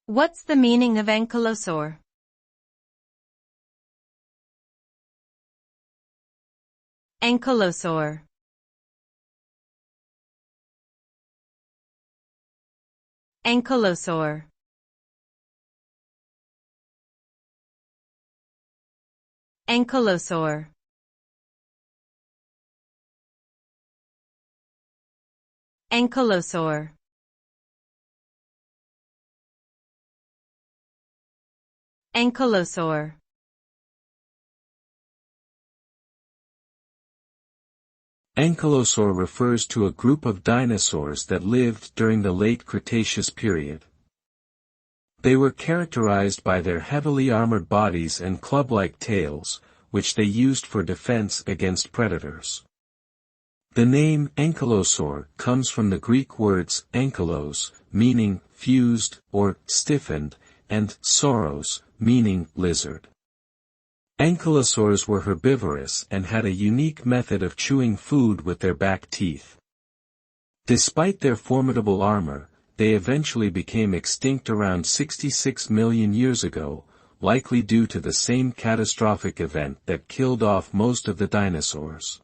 What's the meaning of ankylosaur? Ankylosaur. Ankylosaur. Ankylosaur. Ankylosaur. Ankylosaur. Ankylosaur refers to a group of dinosaurs that lived during the late Cretaceous period. They were characterized by their heavily armored bodies and club-like tails, which they used for defense against predators. The name ankylosaur comes from the Greek words ankylos, meaning fused or stiffened, and sauros, meaning lizard. Ankylosaurs were herbivorous and had a unique method of chewing food with their back teeth. Despite their formidable armor, they eventually became extinct around 66 million years ago, likely due to the same catastrophic event that killed off most of the dinosaurs.